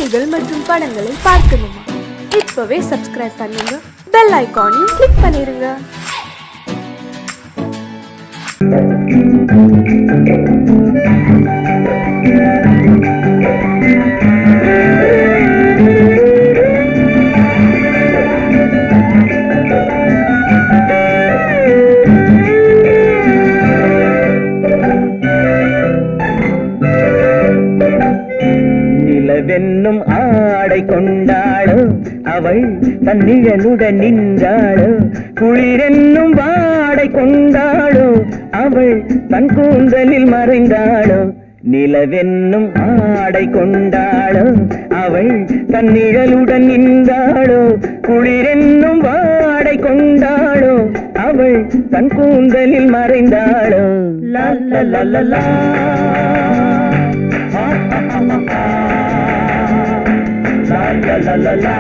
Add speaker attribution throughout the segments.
Speaker 1: கதைகள் மற்றும் படங்களை பார்க்கணுமா? இப்பவே சப்ஸ்கிரைப் பண்ணுங்க, பெல் ஐகானையும் கிளிக் பண்ணிருங்க.
Speaker 2: நிலவென்னும் ஆடை கொண்டாளோ அவள் தன் நிழலுடன் நின்றாளோ, குளிரென்னும் வாடை கொண்டாளோ அவள் தன் கூந்தலில் மறைந்தாளோ. நிலவென்னும் ஆடை கொண்டாளோ அவள் தன் நிழலுடன் நின்றாளோ, குளிரென்னும் வாடை கொண்டாளோ அவள் தன் கூந்தலில் மறைந்தாளோ. லா லா லா லா லா la la la la.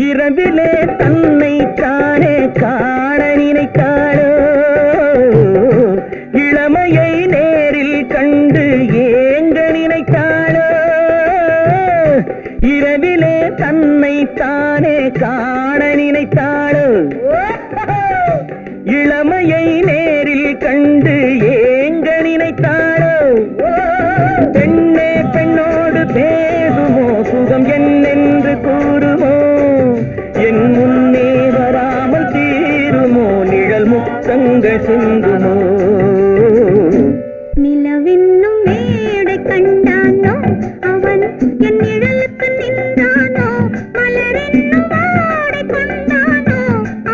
Speaker 2: இரவிலே தன்னை தானே காண நினைத்தாளோ, இளமையை நேரில் கண்டு ஏங்க நினைத்தாளோ. இரவிலே தன்னை தானே காண நினைத்தாளோ, இளமையை நேரில் கண்டு ஏங்க நினைத்தாளோ. பெண்ணே பெண்ணோடு பேசுமோ, சுகம் என்னென்று கூறுமோ, என் முன்னே வராமல் தீருமோ, நிழல் முத்தங்கள் சிந்துமோ.
Speaker 3: நிலவென்னும் மேடை கண்டானோ அவன் என் நிழலுக்கு நின்றானோ, மலரென்னும் வாடை கொண்டானோ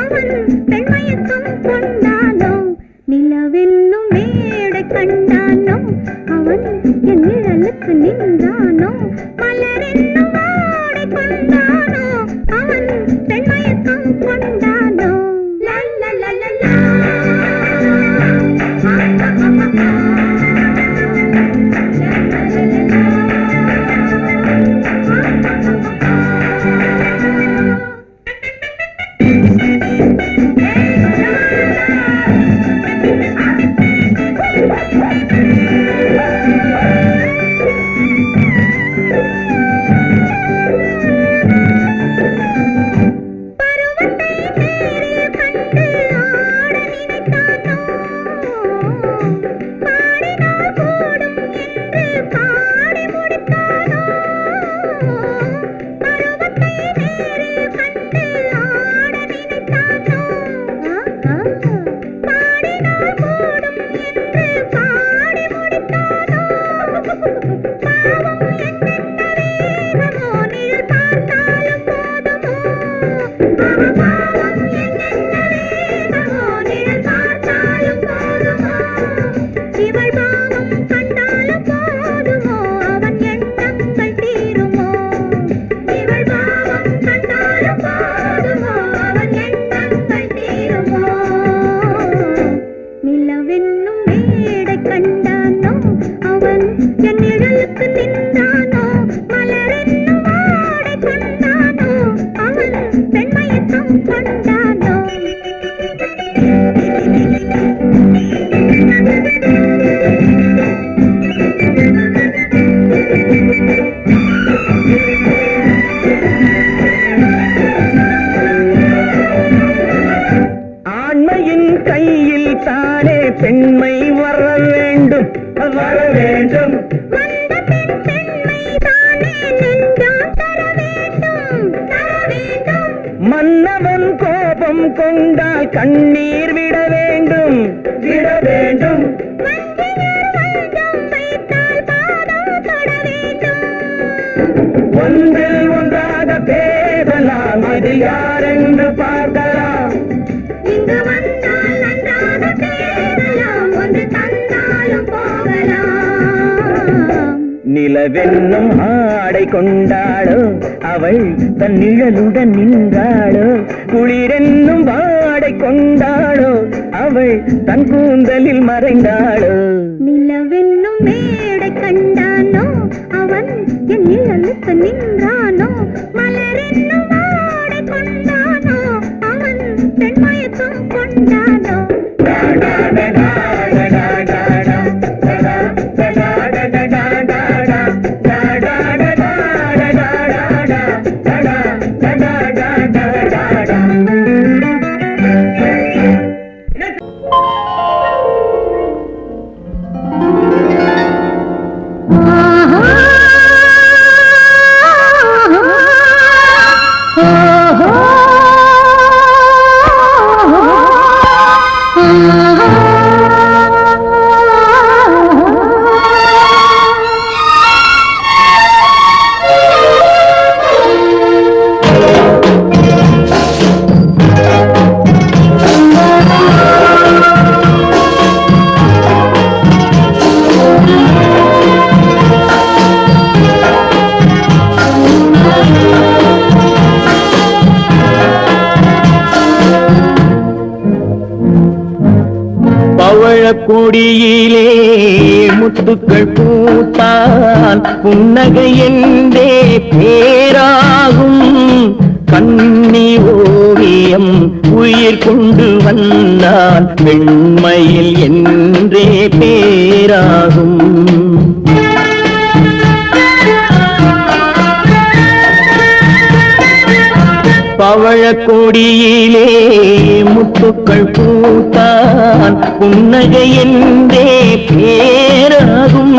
Speaker 3: அவன் பெண்மயக்கம் கொண்டானோ. நிலவென்னும் மேடை கண்டானோ அவன் என் நிழலுக்கு நின்றானோ, மலரென்னும் வாடை கொண்டானோ அவன் பெண்மயக்கம் கொண்டானோ. லா லா லா லா லா.
Speaker 2: ஆண்மையின் கையில் தானே பெண்மை வர வேண்டும், வர வேண்டும். மன்னவன் கோபம் கொண்டால் கண்ணீர் விட வேண்டும், விட வேண்டும். ஒன்றில் ஒன்றாக பேசலாம், அது யாரென்று பார்க்கலாம்.
Speaker 3: இங்கு வந்தால் நன்றாக பேசலாம், ஒன்று தந்தாலும் போகலாம்.
Speaker 2: நிலவென்னும் ஆடை கொண்டாளோ அவள் தன் நிழலுடன் நின்றாளோ, குளிரென்னும் வாடை கொண்டாளோ அவள் தன் கூந்தலில் மறைந்தாளோ.
Speaker 3: நிலவென்னும் மேடை கண்டானோ அவன் என் நிழலுக்கு நின்றானோ, மலரென்னும் வாடை கொண்டானோ அவன்
Speaker 2: கொடியிலே முத்துக்கள் பூத்தால் புன்னகை என்றே பேராகும். கண்ணி ஓவியம் உயிர் கொண்டு வந்தால் வெண்மையில் என்றே பேராகும். பவழக்கொடியிலே முத்துக்கள் பூத்தான் புன்னகை என்றே பேராகும்.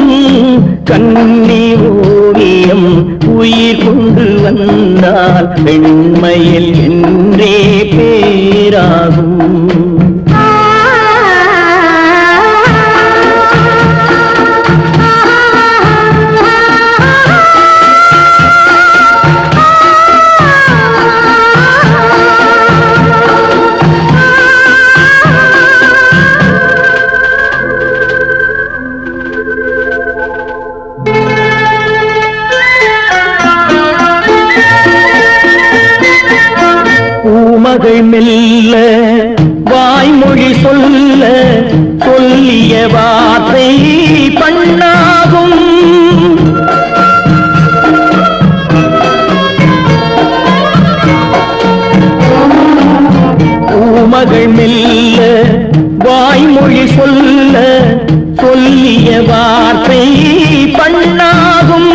Speaker 2: கண்ணி ஓவியம் உயிர் கொண்டு வந்தால் பெண்மையில் என்றே பேராகும். பூமகள் மெல்ல வாய்மொழி சொல்ல சொல்லிய வார்த்தை பண்ணாகும். பூமகள் மெல்ல வாய்மொழி சொல்ல சொல்லிய வார்த்தை பண்ணாகும்.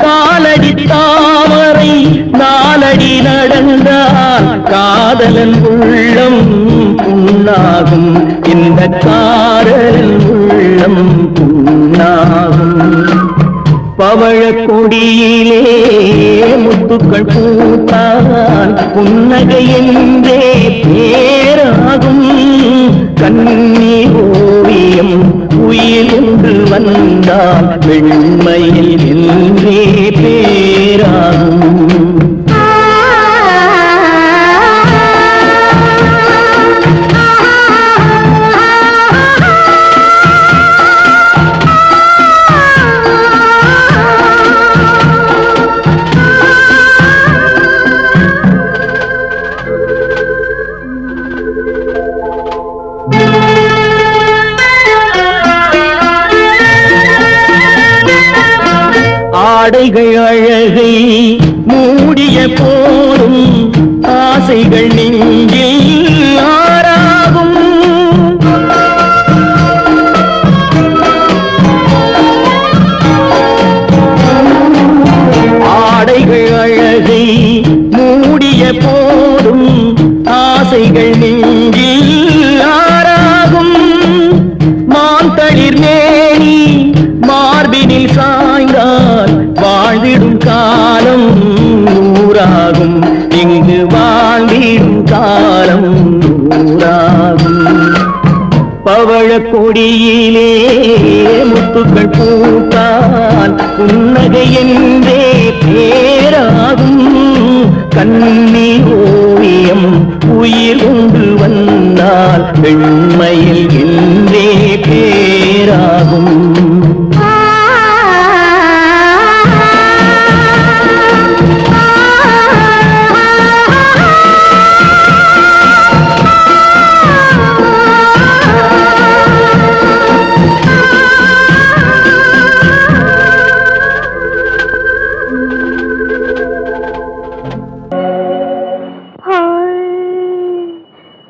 Speaker 2: காலடி தாமரை நாலடி நடந்தால் காதலன் உள்ளம் புண்ணாகும். இந்த காதலன் உள்ளம் புண்ணாகும். பவழக்கொடியிலே முத்துக்கள் பூத்தால் புன்னகை என்றே பேராகும். கண்ணி ஓவியம் உயிர் கொண்டு வந்தால் வெண்மையில் என்றே பேராகும். ஆடைகள் அழகை மூடிய போதும் ஆசைகள் நெஞ்சில் ஆறாகும். ஆடைகள் அழகை மூடிய போதும் ஆசைகள் நெஞ்சில் ஆறாகும். மாந்தளிர் மேனி மார்பினில் சாய்ந்தால் வாழ்ந்திடும் காலம் நூறாகும். இங்கு வாழ்ந்திடும் காலம் நூறாகும். பவழக்கொடியிலே முத்துக்கள் பூத்தால் புன்னகை என்றே பேராகும். கண்ணி ஓவியம் உயிர் கொண்டு வந்தால் வெண்மையில் என்றே பேராகும்.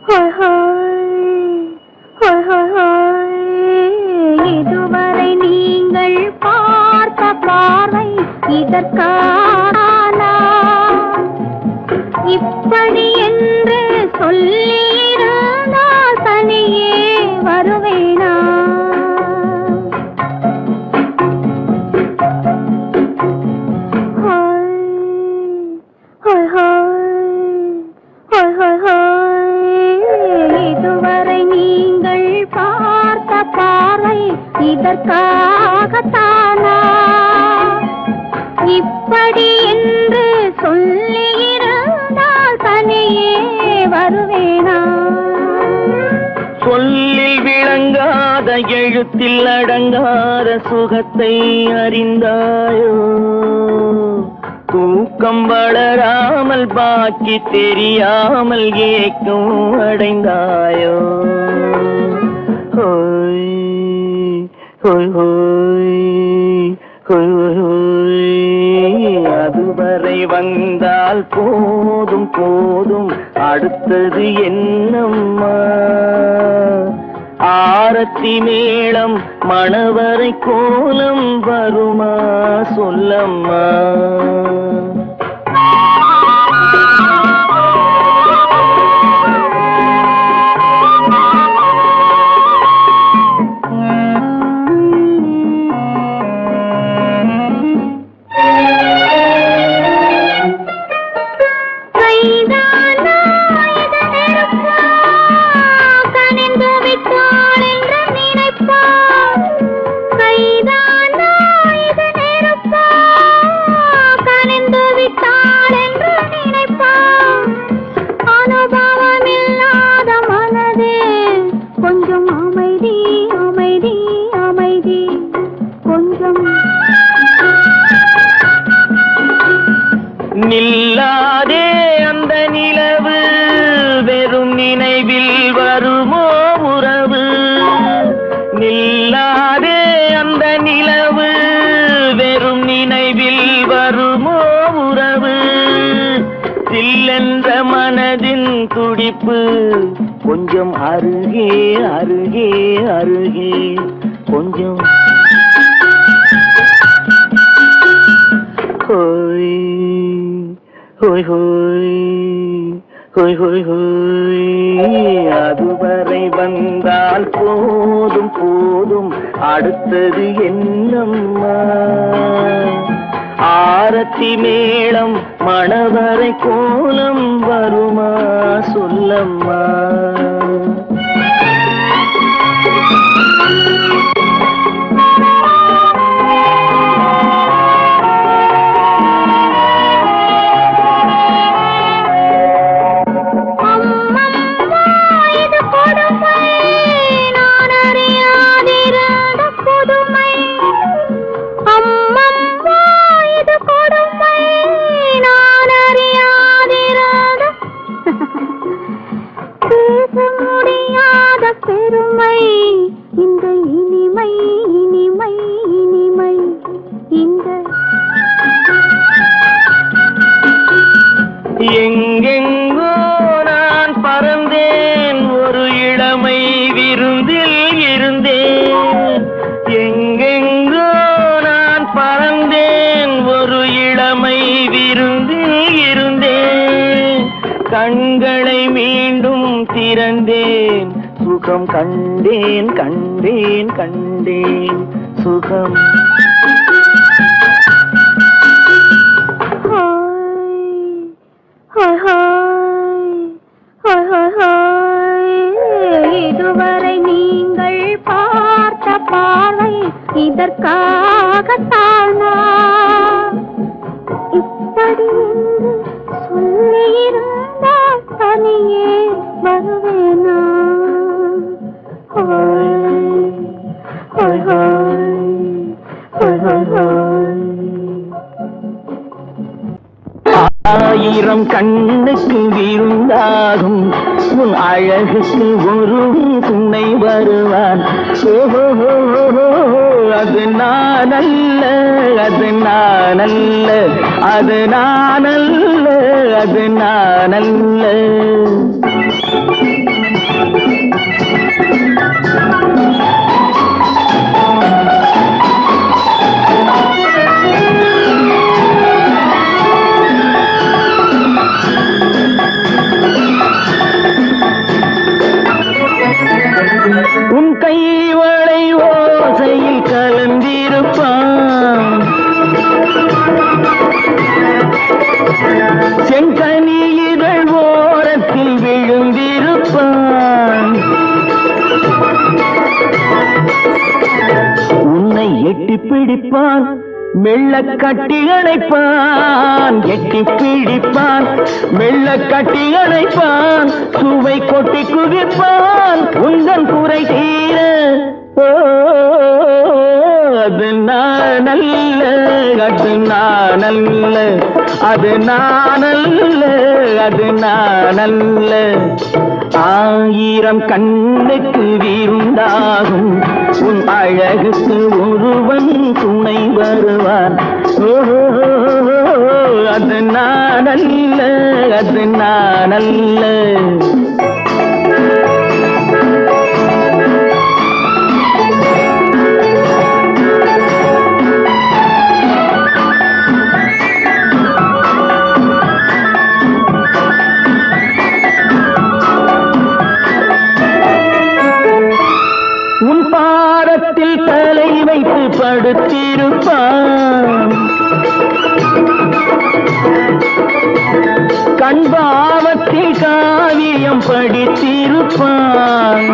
Speaker 1: हाय हाय
Speaker 3: இப்படி என்று சொல்லியிருந்தால் தனியே வருவேனா? இதுவரை நீங்கள் பார்த்த பார்வை இதற்காகத்தானா? இப்படி என்று சொல்லியிருந்தால் தனியே வருவேனா?
Speaker 2: சொல்லில் விளங்காத எழுத்தில் அடங்காத சுகத்தை அறிந்தாயோ? தூக்கம் வளராமல் பாக்கி தெரியாமல் ஏக்கம் அடைந்தாயோ? ஹோய் ஹோய் ஹோய் ஹோய் ஹோய். அதுவரை வந்தால் போதும் போதும், அடுத்தது என்னம்மா? ஆரத்தி மேளம் மணவரை கோலம் வருமா சொல்லம்மா? நில்லாதே அந்த நிலவு, வெறும் நினைவில் வருமோ உறவு? நில்லாதே அந்த நிலவு, வெறும் நினைவில் வருமோ உறவு? சில்லென்ற மனதின் துடிப்பு கொஞ்சம் அருகே அருகே அருகே கொஞ்சம். ஹோய் ஹோய் ஹோய் ஹோய் ஹோய் ஹோய். அதுவரை வந்தால் போதும் போதும், அடுத்தது என்னம்மா? ஆரத்தி மேளம் மணவரை கோலம் வருமா சொல்லம்மா? பெருமை இந்த இனிமை இனிமை இனிமை இந்த. எங்கெங்கோ நான் பறந்தேன், ஒரு இளமை விருந்தில் இருந்தேன். எங்கெங்கோ நான் பறந்தேன், ஒரு இளமை விருந்தில் இருந்தேன். கண்களை மீண்டும் திறந்தேன், சுகம் கண்டேன் கண்டேன் கண்டேன் சுகம். இதுவரை நீங்கள் பார்த்த பார்வை இதற்காகத்தானா? இப்படி என்று சொல்லியிருந்தால் தனியே வருவேனா? ஆயிரம் கண்ணுக்கு விருந்தாகும் உன் அழகுக்கு ஒரு துணை வருவான். அது நான் அல்ல, அது நான் அல்ல, அது நான் அல்ல, அது நான் அல்ல. பிடிப்பான், மெல்ல கட்டி அணைப்பான். எட்டி பிடிப்பான், மெல்ல கட்டி அணைப்பான். சுவை கொட்டி குவிப்பான், உந்தன் குறை தீர. ஓ, அது நானல்ல, அது நானல்ல, அது நானல்ல, அது நானல்ல. ஆயிரம் கண்ணுக்கு விருந்தாகும் உன் அழகுக்கு ஒருவன் துணை வருவான். ஓஹோ, அது நானல்ல, அது நானல்ல. தலை வைத்து படுத்திருப்பான், கண்பாவத்தில் காவியம் படித்திருப்பான்.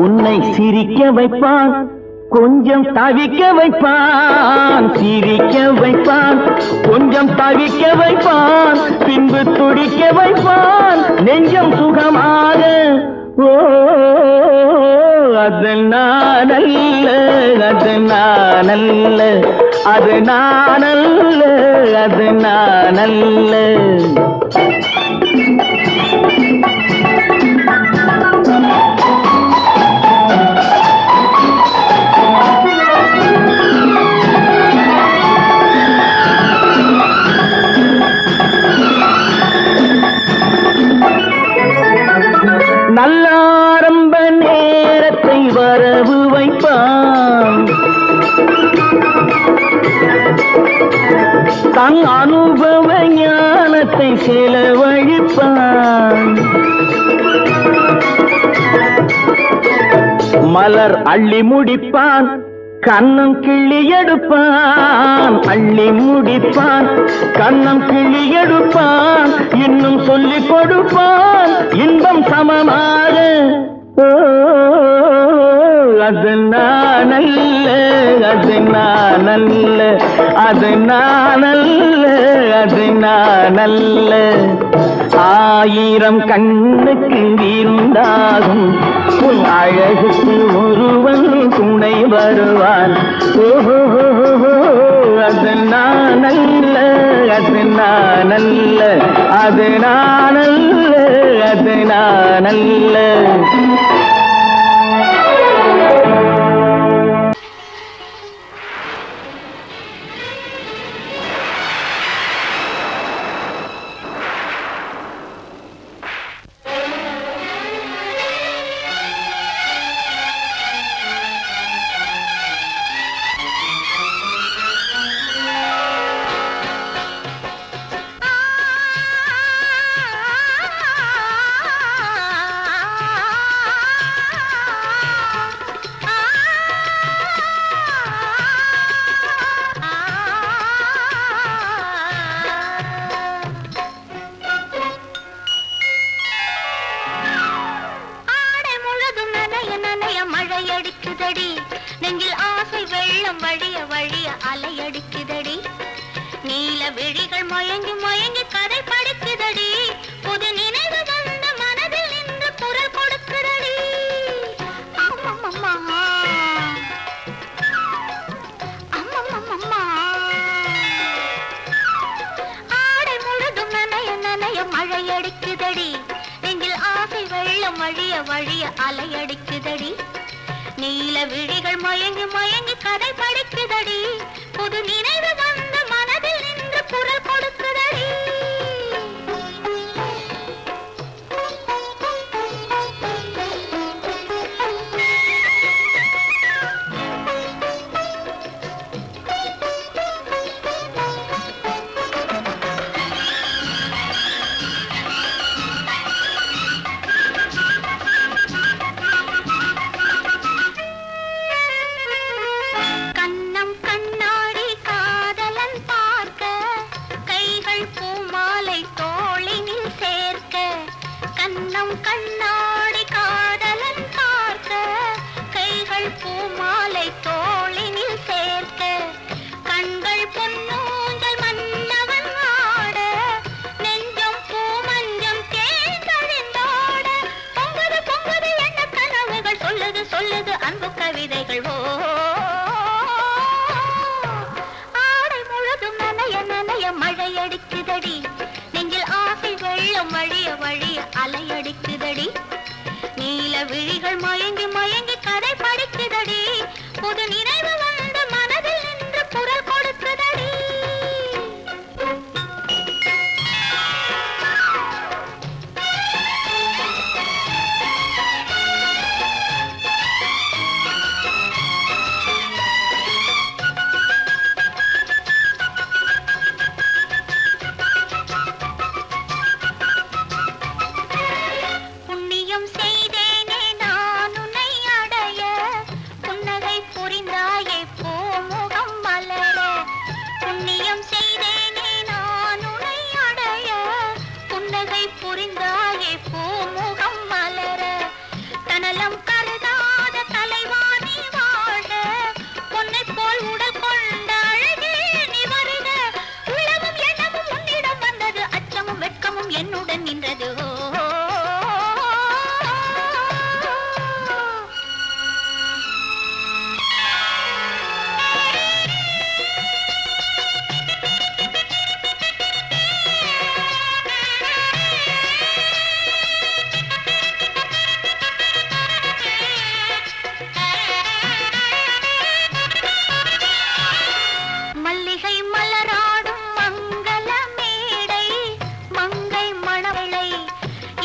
Speaker 2: உன்னை சிரிக்க வைப்பான், கொஞ்சம் தவிக்க வைப்பான். சிரிக்க வைப்பான், கொஞ்சம் தவிக்க வைப்பான். பின்பு துடிக்க வைப்பான், நெஞ்சம் சுகமாக. ஓ, அது நானல்ல, அது நானல்ல, அது நானல்ல, அது நானல்ல. நல்லாரம்ப நேரத்தை வரவு வைப்பான், தன் அனுபவ ஞானத்தை செலவழிப்பான். மலர் அள்ளி முடிப்பான், கண்ணம் கிள்ளி எடுப்பான். அள்ளி முடிப்பான், கண்ணம் கிள்ளி எடுப்பான். இன்னும் சொல்லிக் கொடுப்பான், இன்பம் சமமாக. ஓ, அது நானல்ல, அது நானல்ல, அது நானல்ல, அது நானல்ல. ஆயிரம் கண்ணுக்கு விருந்தாகும் உன் அழகுக்கு ஒருவன் துணை வருவான். ஓஹோ, அது நானல்ல, அது நானல்ல, அது நானல்ல, அது நானல்ல.
Speaker 3: அலையடிக்குதடி நீல விழிகள் மயங்கி மயங்கி கதை படிக்குதடி புது நினைவு வந்து மனதில் நின்று குரல் கொடுக்குதடி கண்ணாடி காதலன் பார்க்க பறிக்குதடி நெஞ்சில் ஆசை வெள்ளம் வழிய வழிய அலையடிக்குதடி நீல விழிகள் மயங்கி மயங்கி கதை படிக்குதடி புது நினைவு வந்து மனதில் நின்று குரல் கொடுக்குதடி என்னுடன் நின்றது மல்லிகை மலராடும் மங்கள மேடை மங்கை மணவளை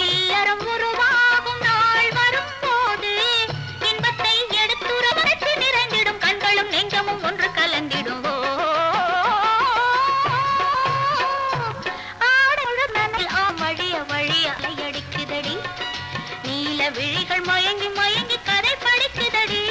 Speaker 3: இல்லறம் உருவாகும் நாள் வரும்போது இன்பத்தை எடுத்துறவரைத்து நிறைந்திடும் கண்களும் நெஞ்சமும் ஒன்று கலந்திடும் வழிய வழிய அலையடிக்குதடி நீல விழிகள் மயங்கி மயங்கி கதை படிக்குதடி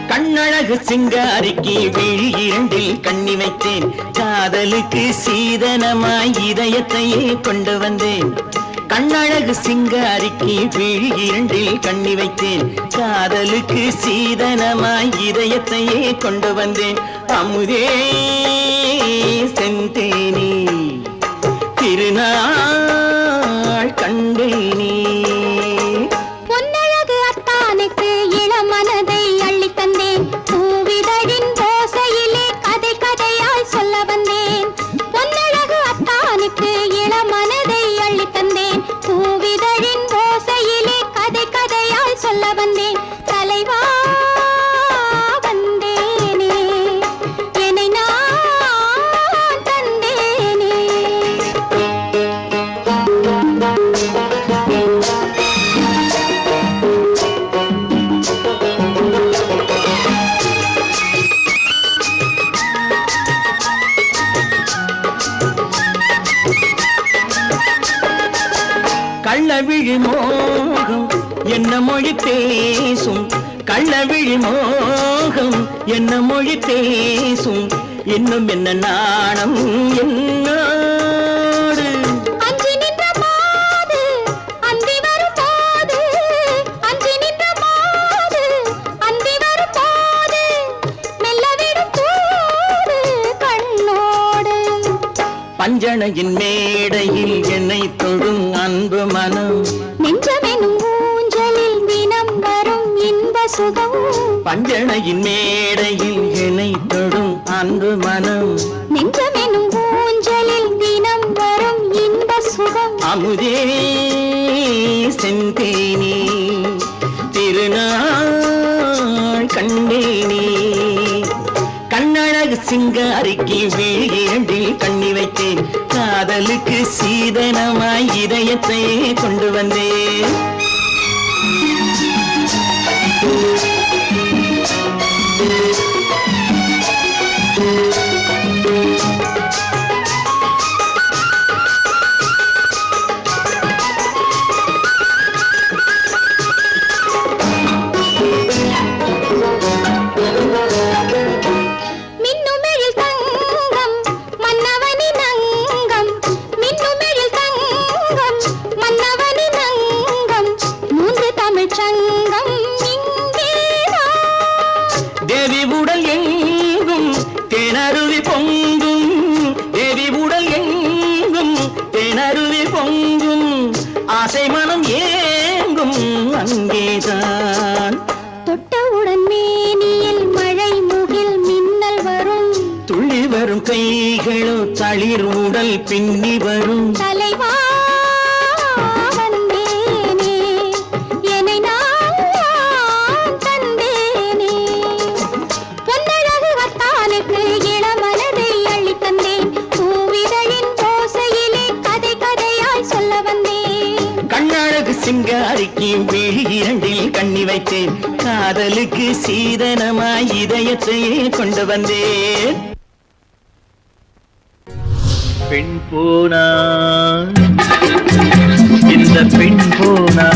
Speaker 2: கண்ணழகு சிங்காரிக்கு விழி இரண்டில் கண்ணி வைத்தேன் காதலுக்கு சீதனமாய் இதயத்தையே கொண்டு வந்தேன் கண்ணழகு சிங்காரிக்கு விழி இரண்டில் கண்ணி வைத்தேன் காதலுக்கு சீதனமாய் இதயத்தையே கொண்டு வந்தேன் அமுதே செந்தேனே திருநாள் கண்டேனே கள்ளவிழி மோகம் என்ன மொழி பேசும் கள்ளவிழி மோகம் என்ன மொழி பேசும் இன்னும் என்ன நாணம் என்னோடு
Speaker 3: அஞ்சி நின்ற மாது அந்தி வரும் போது அஞ்சி நின்ற மாது அந்தி வரும் போது மெல்ல விடும் தூது கண்ணோடு
Speaker 2: பஞ்சணையின் மேடையில் என்னை தொழும் அன்பு மனம்
Speaker 3: நெஞ்சமெனும் ஊஞ்சலில் தினம் வரும் இன்ப சுகம்
Speaker 2: பஞ்சணையின் மேடையில் என்னை தொழும் அன்பு மனம்
Speaker 3: நெஞ்சமெனும் ஊஞ்சலில் தினம் வரும் இன்ப சுகம்
Speaker 2: அமுதே செந்தேனே திருநாள் கண்டேனே கண்ணழகு சிங்காரிக்கு விழி இரண்டில் கண்ணி வைத்தேன் காதலுக்கு சீதனமாய் இதயத்தை கொண்டு வந்தேன் ஏங்கும் அங்கேதான்.
Speaker 3: தொட்டவுடன் மேனியில் மழை முகில் மின்னல் வரும்,
Speaker 2: துள்ளி வரும் கைகளோ தளிர் உடல் பின்னி வரும்.
Speaker 3: தலைவா வந்தேனே, என்னை நான் தந்தேனே, பொன்னழகு வத்தானுக்கு இளமனதை அள்ளி தந்தேன், பூவிதழின் ஓசையிலே கதை கதையாய் சொல்ல வந்தேன்.
Speaker 2: கண்ணழகு சிங்காரிக்கு விழி இரண்டில் கண்ணி வைத்தேன், காதலுக்கு சீதனமாய் இதயத்தையே கொண்டு வந்தேன். பெண் போனா இந்த பெண் போனா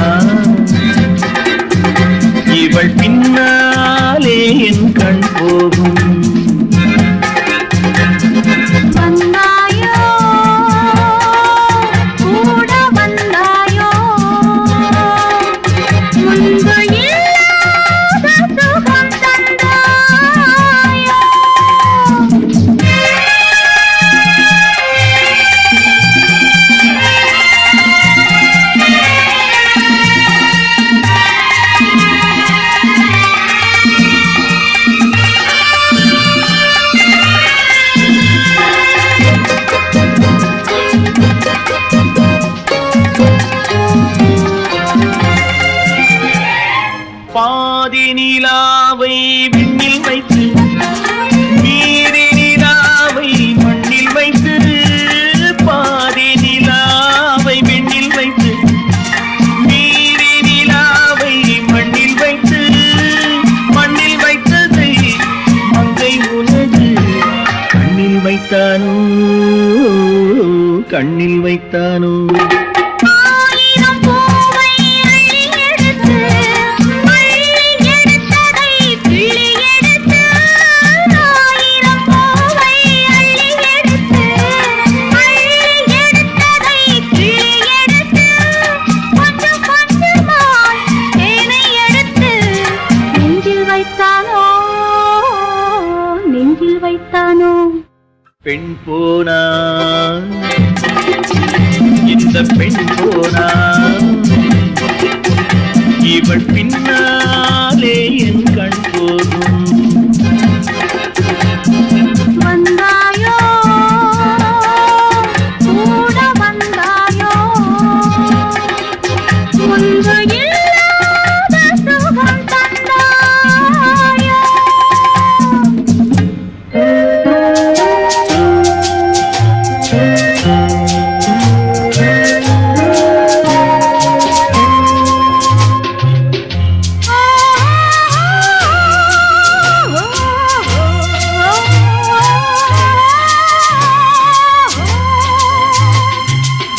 Speaker 2: இவள் பின்னாலே என் கண் போகும்.
Speaker 3: வந்தாயோ கூட வந்தாயோ, முன்பு இல்லாத சுகம் தந்தாயோ.
Speaker 2: பாதி நிலாவை விண்ணில் வைத்து மீதி நிலாவை மண்ணில் வைத்து, பாதி நிலாவை விண்ணில் வைத்து மீதி நிலாவை மண்ணில் வைத்து, மண்ணில் வைத்ததை மங்கை உனது கண்ணில் வைத்தானோ, கண்ணில் வைத்தானோ.
Speaker 3: ஆயிரம் பூவை அள்ளி எடுத்து, அள்ளி எடுத்ததை கிள்ளி எடுத்து, ஆயிரம் பூவை அள்ளி எடுத்து, அள்ளி எடுத்ததை கிள்ளி எடுத்து, கொஞ்சம் கொஞ்சமாய் தேனை எடுத்து நெஞ்சில் வைத்தானோ, நெஞ்சில் வைத்தானோ.
Speaker 2: பெண் போனா இந்த பெண் போனா இவள் பின்னாலே என் கண் போகும்.
Speaker 3: வந்தாயோ கூட வந்தாயோ, முன்பு இல்லாத சுகம் தந்தாயோ.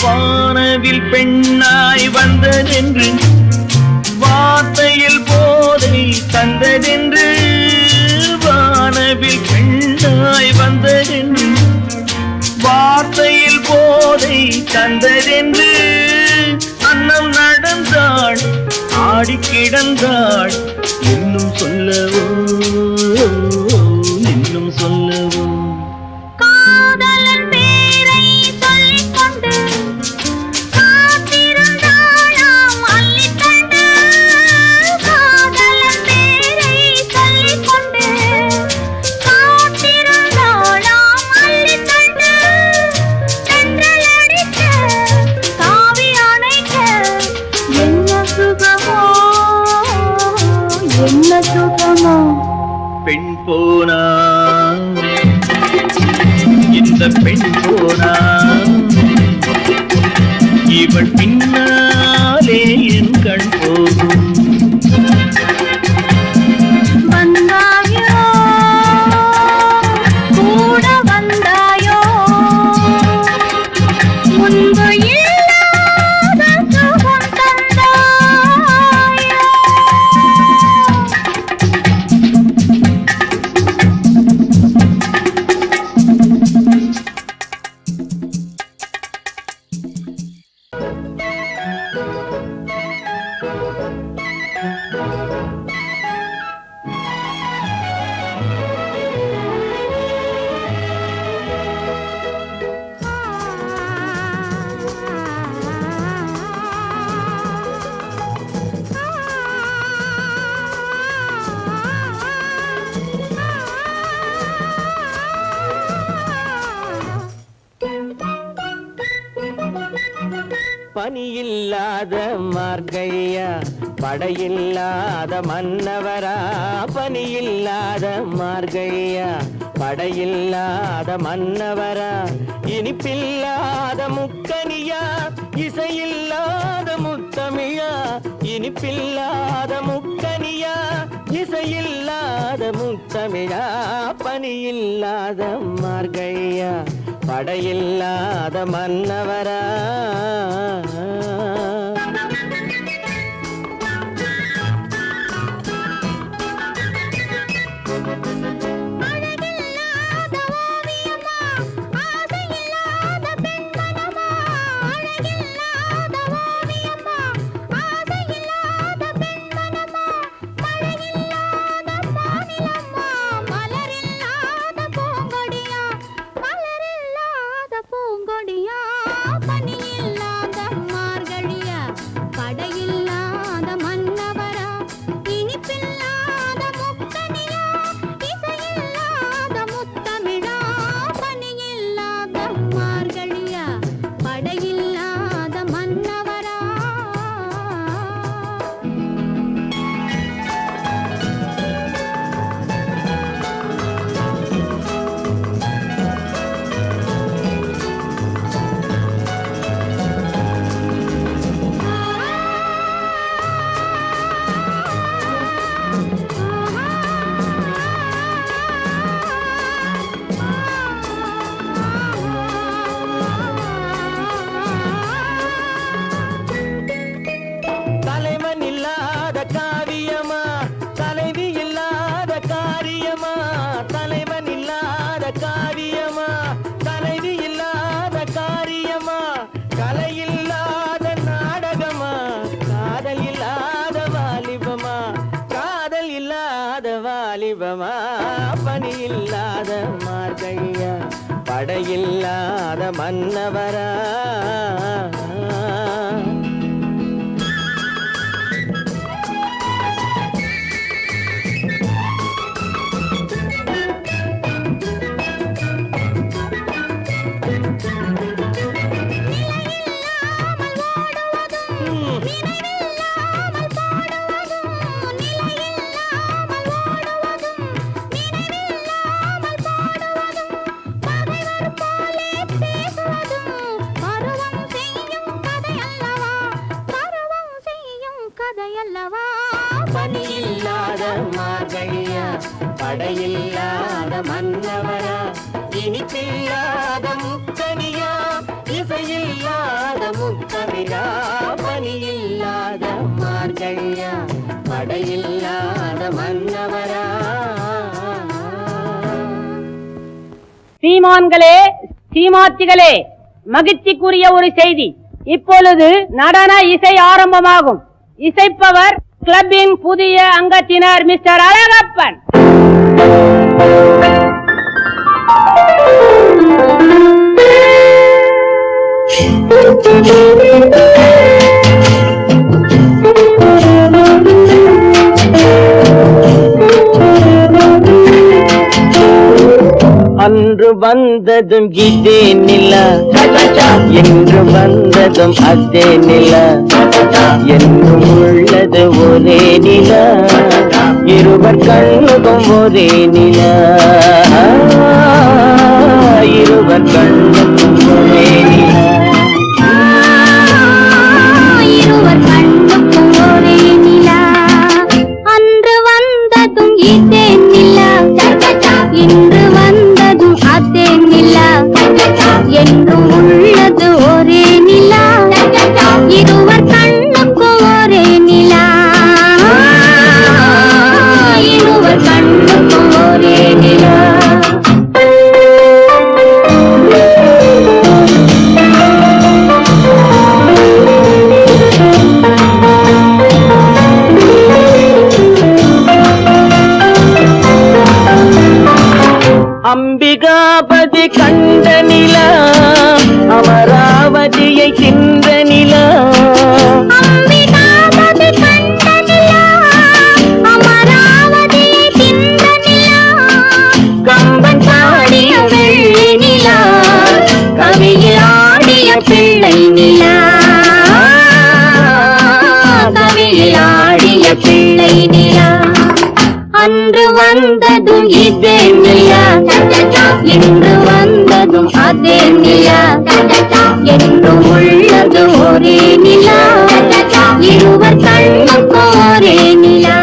Speaker 2: வானவில் பெண்ணாய் வந்ததென்று, வார்த்தையில் போதை தந்ததென்று, வானவில் பெண்ணாய் வந்ததென்று, வார்த்தையில் போதை தந்ததென்று, அன்னம் நடந்தாள் ஆடி கிடந்தாள், இன்னும் சொல்லவோ இன்னும் சொல்லவோ.
Speaker 3: காதலன் பேரை சொல்லிக் கொண்டு காத்திருந்தாளாம் அள்ளித்தண்டு, காதலன் பேரை சொல்லிக் கொண்டு காத்திருந்தாளாம் அள்ளித்தண்டு, தென்றல் அடிக்க காவி அணைக்க என்ன சுகமோ, என்ன சுகமோ.
Speaker 2: பெண் போனா இந்த பெண் போனா இவள் பின்னாலே என் கண் போகும்.
Speaker 3: வந்தாயோ கூட வந்தாயோ, முன்பு இல்லாத சுகம் தந்தாயோ.
Speaker 2: பனியில்லாத மார்கழியா படையில்லாத மன்னவரா பனியில்லாத மார்கழியா படையில்லாத மன்னவரா இனிப்பில்லாத முக்கனியா இசையில்லாத முத்தமிழா இனிப்பில்லாத முக்கனியா இசையில்லாத முத்தமிழா பனியில்லாத மார்கழியா படையில்லாத மன்னவரா பனியில்லாத மார்கழியா படையில்லாத மன்னவரா பனியில்லாத மார்கழியா படையில்லாத மன்னவரா இனிப்பில்லாத முக்கனியா இசையில்லாத முத்தமிழா பனியில்லாத மார்கழியா படையில்லாத மன்னவரா.
Speaker 4: சீமான்களே சீமாத்திகளே, மகிழ்ச்சிக்குரிய ஒரு செய்தி. இப்பொழுது நடன இசை ஆரம்பமாகும். இசைப்பவர் கிளப்பின் புதிய அங்கத்தினர் மிஸ்டர் அழகப்பன்.
Speaker 2: அன்று வந்ததும் இதே நிலா என்று வந்ததும் அதே நிலா என்றும் உள்ளது ஒரே நிலா இருவர் கண்ணுக்கும் ஒரே நிலா இருவர் கண்ணுக்கும் ஒரே நிலா
Speaker 3: இருவர் கண்ணுக்கும் ஒரே நிலா அன்று வந்ததும் இதே நிலா இன்று வந்ததும் அதே நிலா என்றும் உள்ளது ஒரே நிலா இருவர் கண்ணுக்கும் ஒரே நிலா இருவர் கண்ணுக்கும் ஒரே நிலா.
Speaker 2: அம்பிகாபதி கண்ட நிலா அமராவதியை தின்ற நிலா
Speaker 3: அம்பிகாபதி கண்ட நிலா அமராவதியை தின்ற நிலா கம்பன் பாடிய வெள்ளி நிலா கவியில் ஆடிய பிள்ளை நிலா வந்ததும் இதே நிலா, இன்று வந்ததும் அதே நிலா, என்றும் உள்ளது ஒரே நிலா, இருவர் கண்ணுக்கு ஒரே நிலா,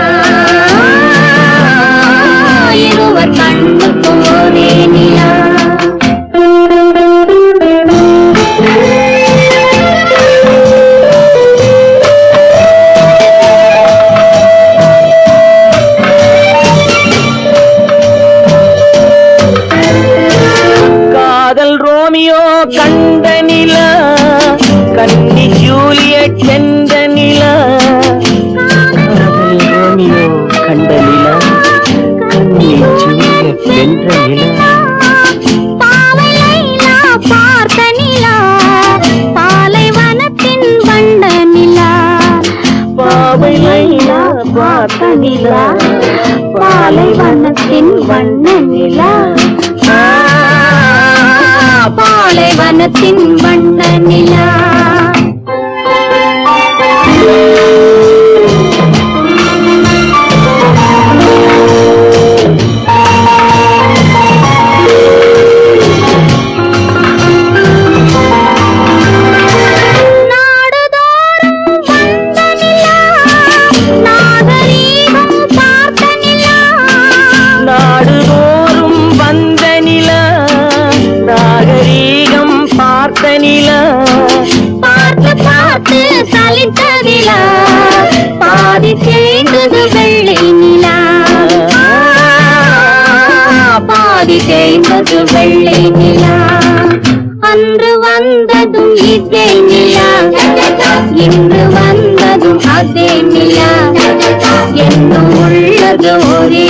Speaker 3: இருவர் கண்ணுக்கு ஒரே நிலா.
Speaker 2: ரோமியோ கண்ட நிலா, கன்னி ஜூலியட் சென்ற நிலா. காதல் ரோமியோ கண்ட நிலா, கன்னி ஜூலியட் வென்ற நிலா.
Speaker 3: பாவை லைலா பார்த்த நிலா, பாலைவனத்தின் வண்ட நிலா.
Speaker 2: பாவை லைலா பார்த்த நிலா,
Speaker 3: பாலைவனத்தின் வண்ண நிலா, பாலைவனத்தின் வண்ண நிலா. பார்த்து பார்த்து சலித்த நிலா, பாதி தேய்ந்தது வெள்ளை நிலா, பாதி தேய்ந்தது வெள்ளை நிலா. அன்று வந்ததும் இதே நிலா, இன்று வந்ததும் அதே நிலா, என்னும் உள்ளது ஒரே